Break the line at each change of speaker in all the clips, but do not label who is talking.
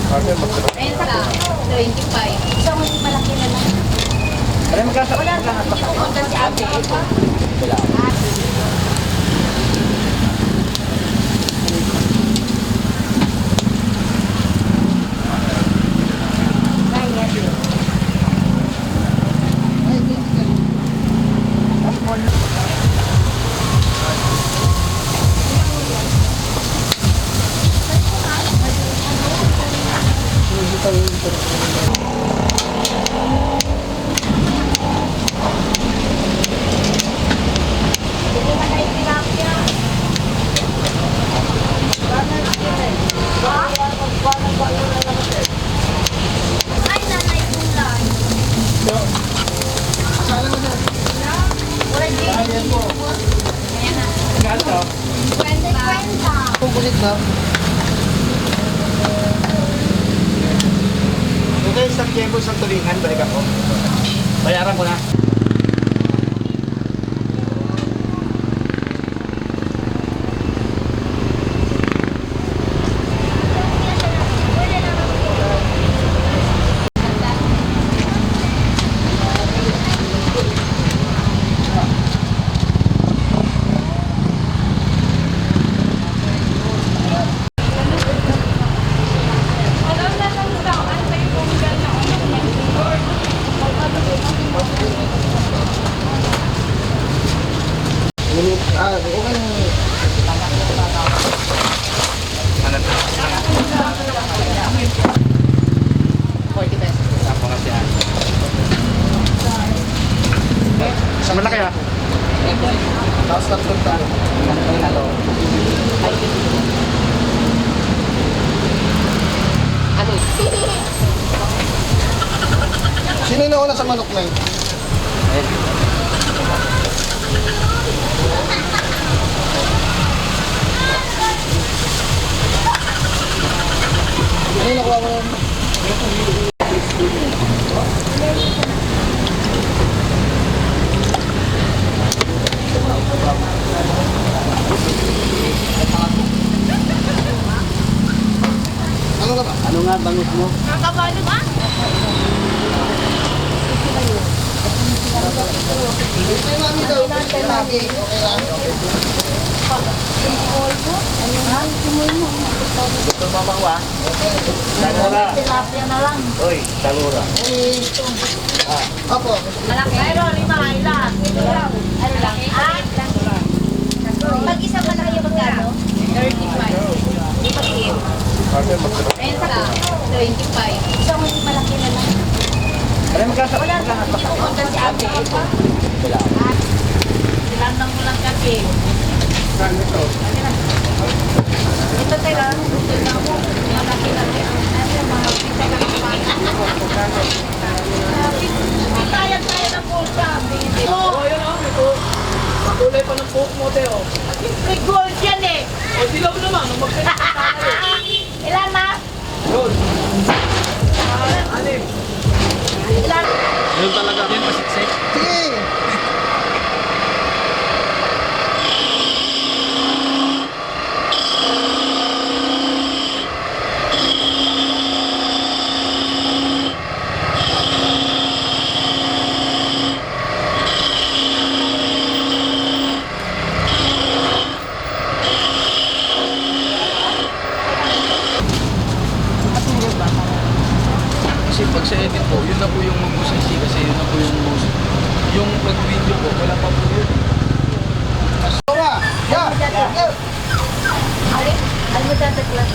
Ayun sa 25. Isang malaki na lang. Wala na. Pupunta si ate. Ay, nanay kulay.
Kukulit ba?
Okay, isang kebo, isang tulingan, balik ako. Bayaran ko na.
Okay lang.
Ano to?
40 pesos.
Ako nga siya. Sa malaki ha?
Tapos tatlong tayo. Ano? Sino yung nauna sa manok na yun? Ano yung nakuha mo yun? Ano ka ba?
Ano nga bangus mo?
Nakakabalo ba?
Ito yung mami daw. Ito yung mami. Okay lang.
Ito mamang wa? Talura.
Tilapia na lang.
Uy, talura.
Opo.
Malaki. Mayroon, lima, ilan? Ano lang? Pag-isa malaki yung magkano? 35. Ipag-in. Ayun sa 25. Isang malaki na lang.
Ano magkasa?
Wala na. Pupunta si ate. Silandang mo lang kasi.
Saan ito?
Ito tayo lang. Ito mo. Malaki na tayo. Mga pizza na Pitayag tayo ng pulsa.
Oh, yun ah, kulay pa ng buhok mo, Teo.
May gold yan eh.
O, dilaw naman, nung
Ilan na?
Yun. Anim.
Ilan?
Yun talaga. Yan pasiksik.
Sige.
Kasi pag sa edit po, yun na po yung mag-musisi kasi yun na po yung most. Yung pag-video po, wala pa po yun.
Tora! Yeah! Yeah!
Alin? Alin mo dati class?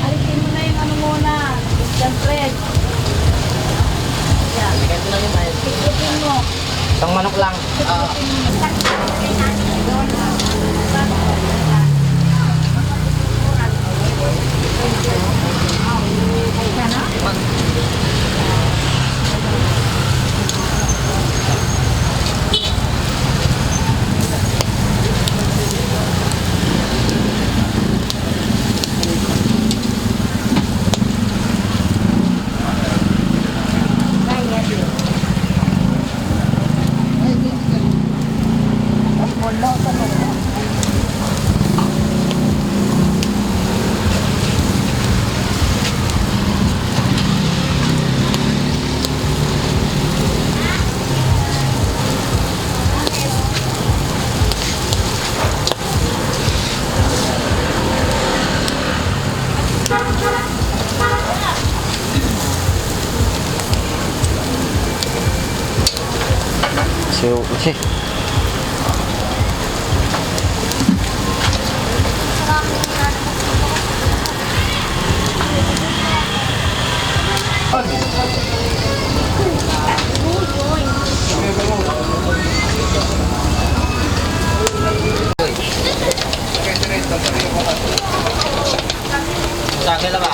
Alisin mo na yung ano muna. Siyempre. Yan. Ikutin mo.
Isang manok lang.
So, kasi. Sa akin na ba?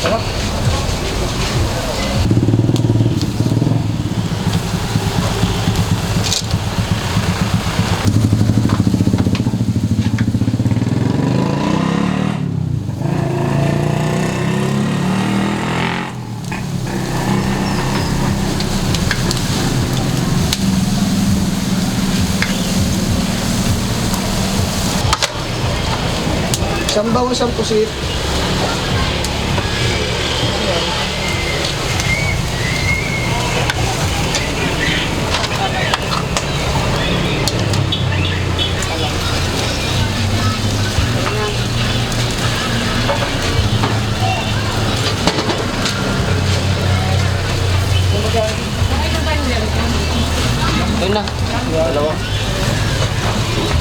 Tara.
Isang bawang isang pusit.
Yun na. Dalawa.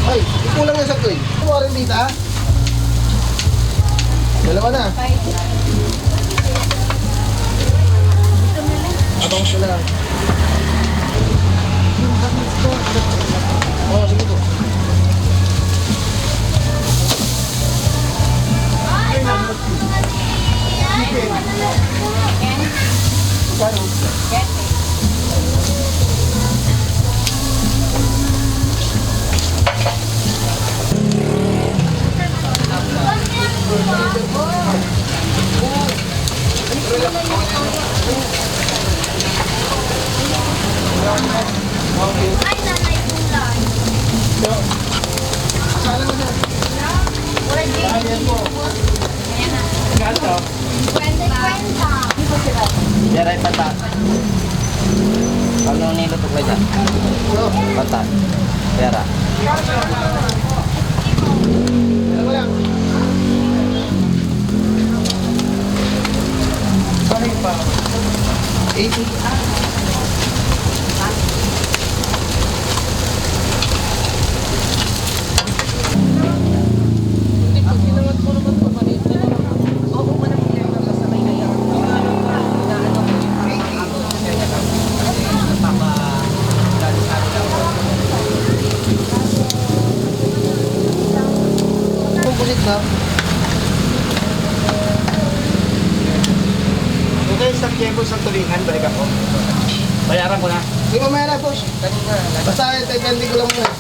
Ay, kulang na sa clay. Kumuha rin dito ah. Dalawa na. Abang sila lang. Oo, sige po.
Ay, nanay kulay. Wala din. Kwenta.
Diyaray patat. Ano nilutok ba dyan? Patat. Pera.
Dalawa lang. Sorry pa. 80. Pusit na.
isang tulingan, balik ako. Bayaran ko na.
Hindi mo mayroon, boss. Basta, 20 ko lang muna.